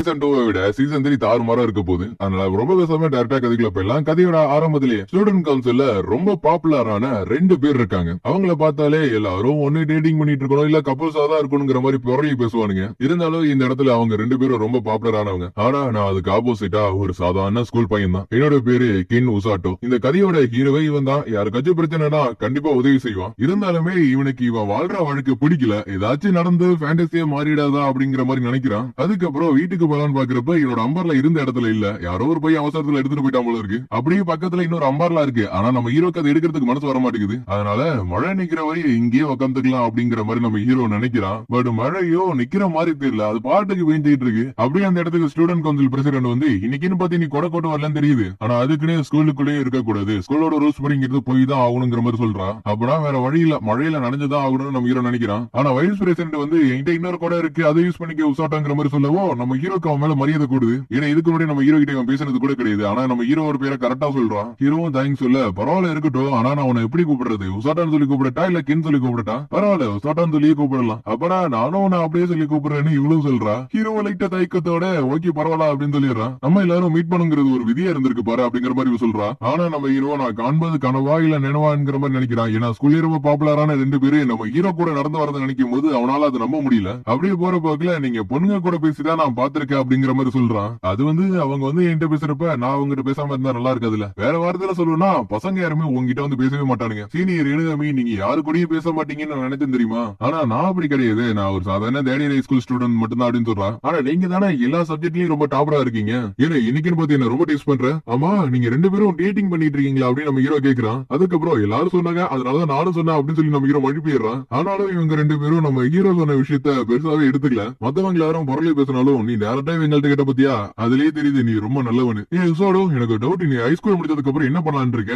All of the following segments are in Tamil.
சீசன் 2 விட சீசன் 3 தாறுமாறா இருக்க போகுது. அதனால ரொம்ப பேசாம டைரக்டா கதைக்குள்ள போயிடலாம். கதையோட ஆரம்பத்திலேயே ஸ்டூடெண்ட் கவுன்சில்ல ரொம்ப பாப்புலரான 2 பேர் இருக்காங்க. அவங்கள பார்த்தாலே எல்லாரும் ஒண்ணு டேட்டிங் பண்ணிட்டு இருக்கணும், இல்ல கப்புள்ஸா தான் இருக்கணுங்கிற மாதிரி புரளி பேசுவானுங்க. இருந்தாலும் இந்த இடத்துல அவங்க 2 பேரும் ரொம்ப பாப்புலரானவங்க. ஆனா நான் அதுக்கு ஆப்போசிட்டா ஒரு சாதாரண ஸ்கூல் பையன் தான். என்னோட பேரு கின் உசாட்டோ. இந்த கதையோட ஹீரோவே இவன் தான். யாருக்காச்சும் பிரச்சனைனா கண்டிப்பா உதவி செய்வான். இருந்தாலுமே இவனுக்கு இவன் வாழ்ற வாழ்க்கை பிடிக்கல. ஏதாச்சும் நடந்து ஃபேண்டசியா மாறிடாதா அப்படிங்கிற மாதிரி நினைக்கிறான். அதுக்கப்புறம் வீட்டுக்கு போலான்னு பாக்குறப்ப என்னோட அம்பர்லா இருந்த இடத்துல இல்ல. யாரோ ஒரு பையன் அவசரத்துல எடுத்துட்டு போயிட்டான் போல இருக்கு. அப்படியே பக்கத்துல இன்னொரு அம்பர்லா இருக்கு. ஆனா நம்ம ஹீரோக்கு அதை எடுக்கிறதுக்கு மனசு வர மாட்டேங்குது. அதனால மழை நிக்கிற வரை இங்கேயே உட்காந்துக்கலாம் அப்படிங்கிற மாதிரி நம்ம ஹீரோ நினைக்கிறான். பட் மழையோ நிக்கிற மாதிரி தெரியல. அது பாட்டுக்கு பெஞ்சிட்டு இருக்கு. அப்படியே அந்த இடத்துக்கு ஸ்டூடெண்ட் கவுன்சில் பிரசிடென்ட் வந்து இன்னைக்குன்னு பாத்தி நீ கொடை கொண்டு வரலன்னு தெரியுது. ஆனா அதுக்குன்னே ஸ்கூலுக்குள்ளேயே இருக்க கூடாது. ஸ்கூலோட ரூல்ஸ் படிங்கிறது போய் தான் ஆகணுங்கிற மாதிரி சொல்றான். அப்படின்னா வேற வழி இல்ல, மழையில நனைஞ்சுதான் ஆகணும்னு நம்ம ஹீரோ நினைக்கிறான். ஆனா வைஸ் பிரசிடென்ட் வந்து என்கிட்ட இன்னொரு கொடை இருக்கு, அதை யூஸ் பண்ணிக்க உசாட்டாங்கிற மாதிரி சொல்லவோ நம்ம ஹீரோக்கு அவன் மேல மரியாதை கூடுது. ஏன்னா இதுக்கு முன்னாடி நம்ம ஹீரோ கிட்ட இவன் பேசுனது கூட கிடையாது. ஆனா நம்ம ஹீரோவோட பேரை கரெக்டா சொல்றான். ஹீரோவும் தேங்க்ஸ் சொல்ல பரவாயில்ல இருக்கட்டும், ஆனா நான் உன்னை எப்படி கூப்பிடுறது, உசாட்டான்னு சொல்லி கூப்பிடட்டா இல்ல கின் சொல்லி கூப்பிடட்டா? பரவாயில்ல உசாட்டான்னு சொல்லி கூப்பிடலாம். அப்படா நானும் உன்னை அப்படியே சொல்லி கூப்பிடுறேன்னு இவ்வளவு சொல்றா. ஹீரோ லைட்டா தயக்கத்தோட ஓகே பரவாயில்ல அப்படின்னு சொல்லிடுறான். நம்ம எல்லாரும் மீட் பண்ணுங்கிறது ஒரு விதியா இருந்திருக்கு பாரு அப்படிங்கிற மாதிரி சொல்றா. ஆனா நம்ம ஹீரோ நான் காண்பது கனவா இல்ல நினைவாங்கிற மாதிரி நினைக்கிறான். ஏன்னா ஸ்கூல்ல ரொம்ப பாப்புலரான 2 பேரு நம்ம ஹீரோ கூட நடந்து வரதை நினைக்கும் போது அவனால அது நம்ப முடியல. அப்படியே போற போக்குல நீங்க பொண்ணுங்க கூட பேசிதான் நான் பாத்திருக்கேன் அப்படிங்கிற மாதிரி சொல்றான். அது வந்து அவங்க வந்து என்கிட்ட பேசுறப்ப நான் அவங்ககிட்ட பேசாம இருந்தா நல்லா இருக்காதுல்ல. வேற வார்த்தையில சொல்லணும்னா பசங்க யாருமே உங்ககிட்ட வந்து பேசவே மாட்டானுங்க. சீனியர் எழுதாமி நீங்க யாரு கூடயும் பேச மாட்டீங்கன்னு நான் நினைச்சேன் தெரியுமா. ஆனா நான் அப்படி கிடையாது. நான் ஒரு சாதாரண தேர்ட் ஹை ஸ்கூல் ஸ்டூடெண்ட் மட்டும் தான் அப்படின்னு சொல்றான். ஆனா நீங்க தானே எல்லா சப்ஜெக்ட்லயும் ரொம்ப டாப்பரா இருக்கீங்க. ஏன்னா இன்னைக்குன்னு பாத்து என்ன ரொம்ப டெஸ்ட் பண்ற. ஆமா நீங்க 2 பேரும் டேட்டிங் பண்ணிட்டு இருக்கீங்களா அப்படின்னு நம்ம ஹீரோ கேக்குறான். அதுக்கப்புறம் எல்லாரும் சொன்னாங்க அதனாலதான் நானும் சொன்னேன் அப்படின்னு சொல்லி நம்ம ஹீரோ மழுப்பிடுறான். ஆனாலும் இவங்க 2 பேரும் நம்ம ஹீரோ சொன்ன விஷயத்த பெருசாவே எடுத்துக்கல. மத்தவங்க யாரும் பொருளை பேசினாலும் நீ டேரக்டா எங்கள்கிட்ட கேட்ட பத்தியா அதுலயே தெரியுது நீ ரொம்ப நல்லவனு. உசாடோ எனக்கு டவுட், நீ ஹைஸ்கூல் முடிச்சதுக்கு அப்புறம் என்ன பண்ணலான்னு இருக்க?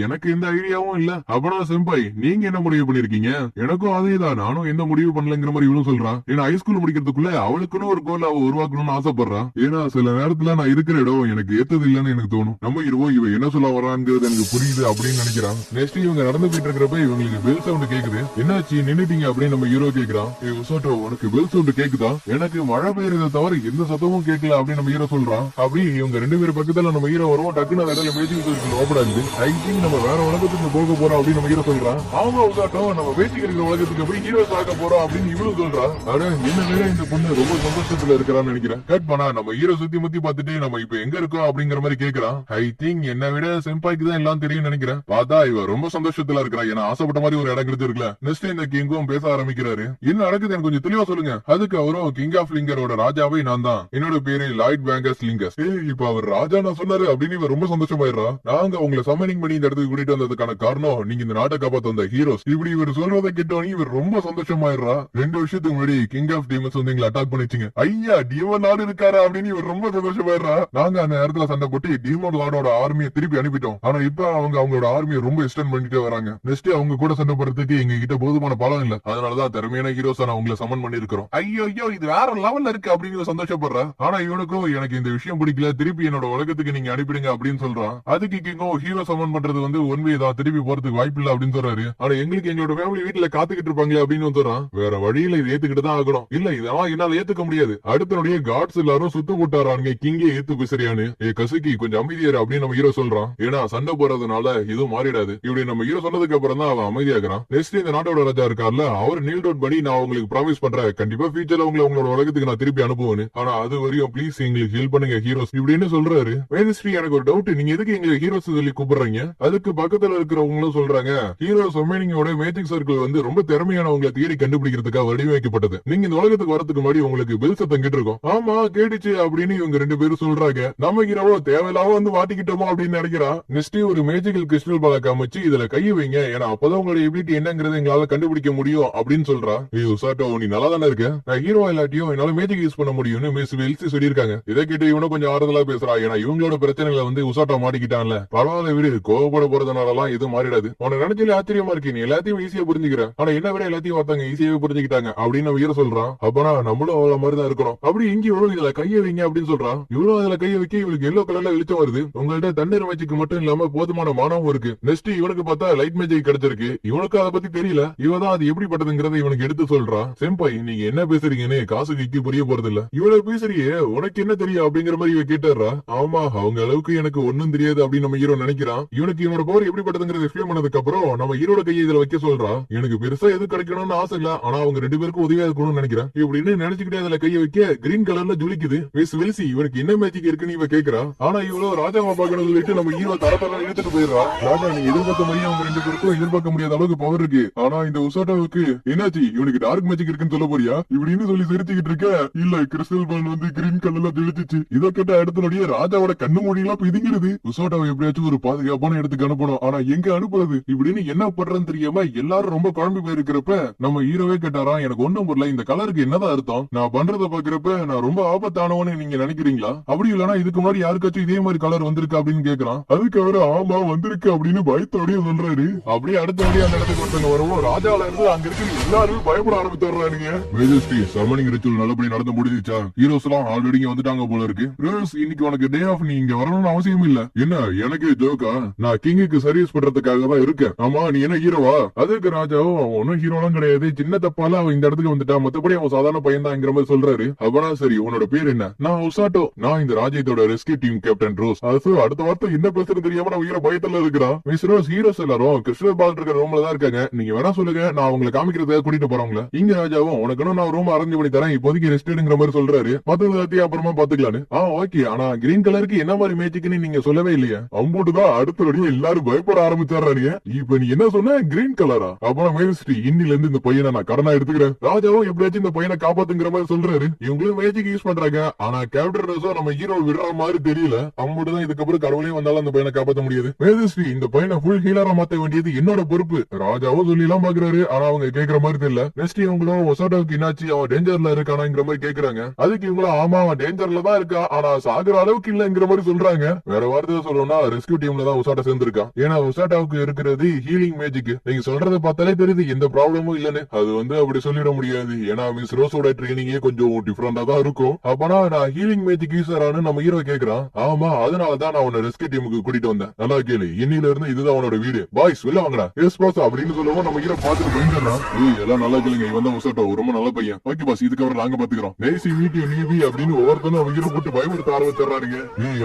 எனக்கு எந்த ஐடியாவும் இல்ல. அப்பனா செம்பாய் நீங்க என்ன முடிவு பண்ணிருக்கீங்க? எனக்கும் அதேதான், நானும் எந்த முடிவு பண்ணலங்கிற மாதிரி இவனும் சொல்றான். ஏன்னா ஹைஸ்கூல் முடிக்கிறதுக்குள்ள அவளுக்குன்னு ஒரு கோல் அவ உருவாக்கணும்னு ஆசைப்படுறான். ஏன்னா சில நேரத்துல நான் இருக்கிற இடம் எனக்கு ஏத்தது இல்லன்னு எனக்கு தோணும். நம்ம ஹீரோ இவ என்ன சொல்ல வராங்கிறது எனக்கு புரியுது அப்படின்னு நினைக்கிறான். நெக்ஸ்ட் இவங்க நடந்து போயிட்டு இருக்கிறப்ப இவங்களுக்கு பெல் சவுண்ட் கேக்குது. என்னாச்சு நின்னுட்டீங்க அப்படின்னு நம்ம ஹீரோ கேக்குறான். உசாட்டோ உனக்கு பெல் சவுண்ட் கேக்குதா? எனக்கு மழை பெய்யறத தவிர எந்த சத்தமும் கேட்கல அப்படின்னு நம்ம ஹீரோ சொல்றான். அப்படி இவங்க 2 பேர் பக்கத்துல நம்ம ஹீரோ வருவோம். டக்குன்னு அந்த இடத்துல மேஜிக் சர்க்கிள் ஓபன் ஆகுது. ஐ திங்க் நம்ம வேற உலகத்துக்கு போக போறோம் அப்படின்னு நம்ம ஹீரோ சொல்றான். அவங்க உசாட்டோ நம்ம மேஜிக் இருக்கிற உலகத்துக்கு போய் ஹீரோஸ் ஆக போறோம் அப்படின்னு இவ்வளவு சொல்றான். அட என்ன வேற இந்த பொண்ணு ரொம்ப சந்தோஷத்துல இருக்கிறான்னு நினைக்கிறேன். கட் பண்ணா நம்ம ஹீரோ சுத்தி முத்தி பார்த்துட்டு நம்ம இப்ப எங்க இருக்கோம் அப்படிங்கிற மாதிரி கேக்குறான். ஐ திங்க் என்ன விட செம்பாய்க்கு தான் எல்லாம் தெரியும் நினைக்கிறேன். பார்த்தா இவ ரொம்ப சந்தோஷத்துல இருக்கிறா. ஏன்னா ஆசைப்பட்ட மாதிரி ஒரு இடம் கிடைச்சிருக்குல. நெக்ஸ்ட் இந்த கிங்கும் பேச ஆரம்பிக்கிறாரு. என்ன நடக்குது எனக்கு கொஞ்சம் தெளிவா சொல்லுங்க. அதுக்கு அவரும் கிங் ஆஃப் லிங்கரோட ராஜாவே நான் தான். என்னோட பேரு லாய்ட் பேங்கர்ஸ் லிங்கர்ஸ். இப்ப அவர் ராஜா நான் சொன்னாரு அப்படின்னு இவ ரொம்ப சந்தோஷமாயிடுறா. நாங்க உங்களை சம்மனிங் பண்ணி இந்த இடத்துக்கு கூட்டிட்டு வந்ததுக்கான காரணம் நீங்க இந்த நாட்டை காப்பாத்த வந்த ஹீரோஸ். இப்படி இவர் சொல்றதை கேட்டோன்னு இவர் ரொம்ப சந்தோஷமாயிடுறா. 2 வருஷத்துக்கு முன்னாடி கிங் ஆஃப் டீமன்ஸ் வந்து எங்களை அட்டாக் பண்ணிச்சிங்க. ஐயா டீமன் லார்டு இருக்காரா அப்படின்னு இவர் ரொம்ப சந்தோஷமாயிடுறா. நாங்க அந்த நேரத்துல சண்டை போட்டு டீமன் லார்டோட ஆர்மியை திருப்பி அனுப்பிட்டோம். ஆனா இப்ப அவங்களோட ஆர்மியை ரொம்ப எக்ஸ்டெண்ட் பண்ணிட்டே வராங்க. நெக்ஸ்ட் அவங்க கூட சண்டை போடுறதுக்கு எங்க கிட்ட போதுமான பலம் இல்ல. அதனாலதான் திறமையான ஹீரோஸ் நான் உங்களை சமன் பண்ணி இருக்கிறோம். ஐயோ இது வேற லெவல்ல இருக்கு அப்படின்னு சந்தோஷப்படுற. ஆனா இவனுக்கும் எனக்கு இந்த விஷயம் பிடிக்கல, திருப்பி என்னோட உலகத்துக்கு நீங்க அனுப்பிடுங்க அப்படின்னு சொல்றான். அதுக்கு கிங்கும் ஹீரோ சமன் பண்றது வந்து ஒன்வே தான், திருப்பி போறதுக்கு வாய்ப்பு இல்ல அப்படின்னு சொல்றாரு. ஆனா எங்களுக்கு எங்களோட ஃபேமிலி வீட்டுல காத்துக்கிட்டு இருப்பாங்களே அப்படின்னு சொல்றான். வேற வழியில இது ஏத்துக்கிட்டு தான் ஆகணும். இல்ல இதெல்லாம் என்னால ஏத்துக்க முடியாது. அடுத்தனுடைய காட்ஸ் எல்லாரும் சுத்து போட்டாராங்க கிங்கே ஏத்து பேசுறியான்னு. கசுக்கி கொஞ்சம் அமைதியாரு அப்படின்னு நம்ம ஹீரோ சொல்றான். ஏன்னா சண்டை போறதுனால இதுவும் மாறிடாது. இப்படி நம்ம ஹீரோ சொன்னதுக்கு அப்புறம் தான் அவன் அமைதியாகிறான். நெக்ஸ்ட் இந்த நாட்டோட ராஜா இருக்கார்ல, அவர் நீல் டவுட் பண்ணி நான் உங்களுக்கு ப்ராமிஸ் பண்றேன் கண்டிப்பா ஃபியூச்சர்ல உங்களோட உலகத்துக்கு நான் திருப்பி அனுப்புவேன். ஆனா அது வரையும் ப்ளீஸ் எங்களுக்கு ஹெல்ப் பண்ணுங்க ஹீரோஸ் இப்படின்னு சொல்றாரு. வேதஸ்ரீ எனக்கு ஒரு டவுட், நீங்க எதுக்கு எங்க ஹீரோஸ் சொல்லி கூப்பிடுறீங்க? அதுக்கு பக்கத்துல இருக்கிறவங்களும் சொல்றாங்க ஹீரோஸ் சம்மனிங்கோட மேஜிக் சர்க்கிள் வந்து ரொம்ப திறமையானவங்களை தேடி கண்டுபிடிக்கிறதுக்காக வடிவமைக்கப்பட்டது. நீங்க இந்த உலகத்துக்கு வரதுக்கு முன்னாடி உங்களுக்கு பெல் சத்தம் கேட்டிருக்கோம். ஆமா கேட்டுச்சு அப்படின்னு இவங்க 2 பேரும் சொல்றாங்க. நம்ம ஹீரோவோ தேவையில்லாம வந்து மாட்டிக்கிட்டோமோ அப்படின்னு நினைக்கிறான். நெக்ஸ்ட் ஒரு மேஜிக்கல் கிறிஸ்டல் பால காமிச்சு இதுல கையை வைங்க, ஏன்னா அப்பதான் உங்களோட எபிலிட்டி என்னங்கிறது எங்களால கண்டுபிடிக்க முடியும் அப்படின்னு சொல்றா. உசாட்டோ நீ நல்லா தானே இருக்க, நான் ஹீரோ இல்லாட்டியும் என்னால மேஜிக் யூஸ் பண்ண முடியும்னு மிஸ் வெல்சி சொல்லியிருக்காங்க. இதை கேட்டு இவனும் கொஞ்சம் ஆறுதலா பேசுறா. ஏன்னா இவங்களோட பிரச்சனைகளை வந்து உசாட்டோ மாட்டிக்கிட்டான்ல. பரவாயில்ல விடு, கோவப்பட போறதுனாலலாம் எதுவும் மாறிடாது. உன நினைச்சாலே ஆச்சரியமா இருக்கு, நீ எல்லாத்தையும் ஈஸியா புரிஞ்சுக்கிற. ஆனா என்ன விட எல்லாத்தையும் ஒருத்தங்க ஈஸியாவே புரிஞ்சுக்கிட்டாங்க அப்படின்னு ஹீரோ சொல்றான். அப்பனா நம்மளும் அவ்வளவு மாதிரிதான் இருக்கணும். அப்படி இங்க இவ்வளவு இதுல கையை வைங்க அப்படின்னு சொல்றான். இவ்வளவு அதுல கையை வைக்க இவளுக்கு எல்லோ கலர்ல வெளிச்சம் வருது. உங்கள்ட்ட தண்ணீர் மேஜிக் மட்டும் இல்லாம போதுமான மானமும் இருக்கு. நெக்ஸ்ட் இவனுக்கு பார்த்தா லைட் மேஜிக் கிடைச்சிருக்கு. இவனுக்கு அதை பத்தி தெரியல. இவதான் அது எப்படிப்பட்டதுங்கிறத இவனுக்கு எடுத்து சொல்றான். செம்பாய் நீங்க என்ன பேசுறீங்கன்னு காசுக்கு புரிய போறது இல்ல. இவ்வளவு பேசுறியே, உனக்கு என்ன தெரியும் அப்படிங்கிற மாதிரி இவ கேட்டாரா. ஆமா, அவங்க அளவுக்கு எனக்கு ஒண்ணும் தெரியாது அப்படின்னு நம்ம ஹீரோ நினைக்கிறான். இவனுக்கு இவனோட பவர் எப்படிப்பட்டதுங்கிறது எக்ஸ்பிளைன் பண்ணதுக்கு அப்புறம் நம்ம ஹீரோட கையை இதுல வைக்க சொல்றா. எனக்கு பெருசா எது கிடைக்கணும்னு ஆசை இல்ல, ஆனா அவங்க ரெண்டு பேருக்கும் உதவியா இருக்கணும்னு நினைக்கிறேன் இப்படின்னு நினைச்சுக்கிட்டே அதுல கையை வைக்க கிரீன் கலர்ல ஜொலிக்குது. மிஸ் வெல்சி இவனுக்கு என்ன மேஜிக் இருக்குன்னு இவ கேக்குறா. ஆனா இவ்வளவு ராஜாவை பார்க்கணும் சொல்லிட்டு நம்ம ஹீரோ தரத்தர இழுத்துட்டு போயிடுறா. ராஜா நீ எதிர்பார்த்த மாதிரியே அவங்க ரெண்டு பேருக்கும் எதிர்பார்க்க முடியாத அளவுக்கு பவர் இருக்கு. ஆனா இந்த உசாட்டாவுக்கு என்னாச்சு, இவனுக்கு டார்க் மேஜிக் இருக்குன்னு சொல்ல போறியா இப்படின்னு சொல்லி சிரிச்சுக்கிட்டு இருக்க. இல்ல கிறிஸ்டல் பால் வந்து கிரீன் கலர்ல ஜொலிச்சிச்சு. இதை கேட்ட அடுத்தபடியே ராஜாவோட கண்ணு மூடியெல்லாம் பிதுங்கிடுது. உசாட்டாவை எப்படியாச்சும் ஒரு பாதுகாப்பான இடத்துக்கு அனுப்பணும், ஆனா எங்க அனுப்புறது இப்படின்னு என்ன பண்றதுன்னு தெரியாம எல்லாரும் ரொம்ப குழம்பி போயிருக்கிறப்ப நம்ம ஹீரோவே கேட்டாரா, எனக்கு ஒண்ணும் புரியல, இந்த கலருக்கு என்னதான் அர்த்தம், நான் பண்றத பாக்குறப்ப நான் ரொம்ப ஆபத்தானவன்னு நீங்க நினைக்கிறீங்களா, அப்படி இல்லனா இதுக்கு முன்னாடி யாருக்காச்சும் இதே மாதிரி கலர் வந்திருக்கு அப்படின்னு கேக்குறான். அதுக்கு அவரு ஆமா வந்திருக்கு அப்படின்னு பயத்தோடய சொல்றாரு. அப்படியே அடுத்தபடியே அந்த இடத்துக்கு ஒருத்தங்க வரவும் ராஜால இருந்து அங்க இருக்கிற எல்லாரும் பயப்பட ஆரம்பிச்சிடுறானுங்க. மேஜஸ்ட்ரி சர்மனிங் ரிச்சுவல் நல்லபடி நடந்து முடிஞ்சிச்சா, ஹீரோஸ் எல்லாம் ஆல்ரெடி இங்க வந்துட்டாங்க போல இருக்கு. ரோஸ் இன்னைக்கு உனக்கு டே ஆஃப், நீ இங்க வரணும்னு அவசியம் இல்ல. என்ன எனக்கு ஜோக்கா, நான் கிங்குக்கு சர்வீஸ் பண்றதுக்காக தான் இருக்கேன். ஆமா நீ என்ன ஹீரோவா, அதுக்கு ராஜாவும் அவன் ஒன்னும் ஹீரோலாம் கிடையாது, சின்ன தப்பால அவன் இந்த இடத்துக்கு வந்துட்டா, மத்தபடி அவன் சாதாரண பையன் தான் மாதிரி சொல்றாரு. அப்பனா சரி உன்னோட பேர் என்ன, நான் உசாட்டோ, நான் இந்த ராஜ்யத்தோட ரெஸ்கியூ டீம் கேப்டன் ரோஸ். அது அடுத்த வார்த்தை என்ன பேசுறது தெரியாம நான் ஹீரோ பயத்துல இருக்கிறான். மிஸ் ரோஸ் ஹீரோஸ் எல்லாரும் கிறிஸ்டல் பால் இருக்கிற ரூம்ல தான் இருக்காங்க, நீங்க வேணா சொல்லுங்க நான் அவங்களை காமிக்கிறதுக்காக கூட்டிட்டு போறவங்கள. இங்க ராஜாவும் உனக்கு நான் ரூம் அரேஞ்ச் பண்ணி தரேன், இப்போதைக்கு ரெஸ்டேடுங்கிற மாதிரி சொல்றாரு. மத்த அப்புறமா பாத்துக்கலான்னு. ஓகே, ஆனா கிரீன் கலருக்கு என்ன மாதிரி மேஜிக்னு நீங்க சொல்லவே இல்லையா. அம்போட்டுதான் அடுத்தபடியே எல்லாரும் பயப்பட ஆரம்பிச்சாரு. இப்ப நீ என்ன சொன்ன, கிரீன் கலரா, அப்புறம் மேஜிஸ்ட்ரி இன்னில இருந்து இந்த பையனை நான் கடனா எடுத்துக்கிறேன். ராஜாவும் எப்படியாச்சும் இந்த பையனை காப்பாத்துங்கிற மாதிரி சொல்றாரு. இவங்களும் மேஜிக் யூஸ் பண்றாங்க, ஆனா கேப்டன் ரோஸோ நம்ம ஹீரோ விடுற மாதிரி தெரியல. அம்போட்டுதான் இதுக்கப்புறம் கடவுளையும் வந்தாலும் அந்த பையனை காப்பாற்ற முடியாது. மேஜிஸ்ட்ரி இந்த பையனை ஃபுல் ஹீலரா மாத்த வேண்டியது என்னோட பொறுப்பு. ராஜாவும் சொல்லி எல்லாம் பாக்குறாரு, ஆனா அவங்க கேக்குற மாதிரி தெரியல. நெக்ஸ்ட் இவங்களும் ஒசாட்டாவுக்கு என்னாச்சு, அவன் டேஞ்சர்ல இருக்கானாங்கிற மாதிரி கேக்குறாங்க. அதுக்கு இவங்களும் ஆமா அவன் டேஞ்சர்ல தான் இருக்கா, ஆனா சாகுற அளவுக்கு இல்லங்கிற மாதிரி சொல்றாங்க. வேற வார்த்தை சொல்லணும்னா ரெஸ்கியூ டீம்ல தான் உசாட்டா சேர்ந்திருக்கான். ஏன்னா உசாட்டாவுக்கு இருக்கிறது ஹீலிங் மேஜிக். நீங்க சொல்றத பார்த்தாலே தெரியுது எந்த ப்ராப்ளமும் இல்லன்னு. அது வந்து அப்படி சொல்லிட முடியாது, ஏன்னா மிஸ் ரோஸோட ட்ரைனிங்கே கொஞ்சம் டிஃபரெண்டா தான் இருக்கும். அப்பனா நான் ஹீலிங் மேஜிக் யூஸரானு நம்ம ஹீரோ கேக்குறான். ஆமா அதனாலதான் நான் உன்னை ரெஸ்கியூ டீமுக்கு கூட்டிட்டு வந்தேன். நல்லா கேளு, இன்னில இருந்து இதுதான் உன்னோட வீடு, பாய்ஸ் வெளில வாங்கடா. எஸ் பாஸ் அப்படின்னு சொல்லவும் நம்ம ஹீரோ பாத்துட்டு போயிடுறான். எல்லாம் நல்லா கேளுங்க, இவன் தான் உசாட்டோ, ரொம்ப நல்ல பையன். ஓகே பாஸ், இதுக்கப்புறம் நாங்க பாத்துக்கிறோம். நைசி மீட் யூ நீவி அப்படின்னு ஒவ்வொருத்தனும் அவங்க ஹீரோ போட்டு பயமுறுத்த ஆரம்பிச்சிடறாருங்க.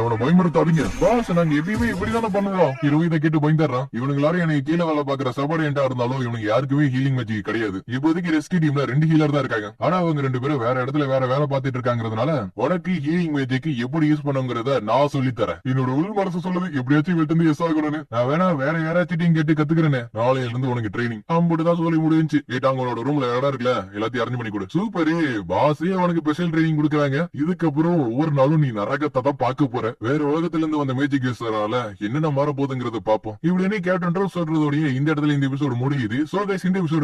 அவனை பயமுறுத்தாதீங்க பாஸ், நாங்க எப்பயுமே இப்படிதானே பண்ணுவோம். ஹீரோ இதை கேட்டு பயந்துடுறான். இவனுங்க எல்லாரும் எனக்கு கீழே வேலை பாக்குற சபார்டினேட்டா இருந்தாலும் இவனுக்கு யாருக்குமே ஹீலிங் மேஜிக் கிடையாது. இப்போதைக்கு ரெஸ்கியூ டீம்ல 2 ஹீலர் தான் இருக்காங்க, ஆனா அவங்க 2 பேரும் வேற இடத்துல வேற வேலை பார்த்துட்டு இருக்காங்கிறதுனால உனக்கு ஹீலிங் மேஜிக் எப்படி யூஸ் பண்ணுங்கிறத நான் சொல்லி தரேன். என்னோட உள் மனசு சொல்லுது எப்படியாச்சும் வெட்டு எஸ் ஆகணும்னு. நான் வேணா வேற யாராச்சும் கேட்டு கத்துக்கிறேன். நாளையில இருந்து உனக்கு ட்ரைனிங் அம்புட்டுதான் சொல்லி முடிஞ்சு. கேட்டாங்களோட ரூம்ல இடம் இருக்குல்ல, எல்லாத்தையும் அரேஞ்ச் பண்ணி கொடு. சூப்பரு, பாஸே அவனுக்கு ஸ்பெஷல் ட்ரைனிங் கொடுக்குறாங்க. இதுக்கப்புறம் ஒவ்வொரு நாளும் நீ நரகத்தை தான் பார்க்க போற. வேற உலகத்துல இருந்து வந்த மேஜிக் யூஸரால என்னென்ன மாற போகுதுங்கிறத பாப்போம். இப்படி கேப்டன் ரோஸ் சொல்றதோடய இந்த இடத்துல இந்த எபிசோடு முடியுது. சோ கைஸ், இந்த எபிசோடு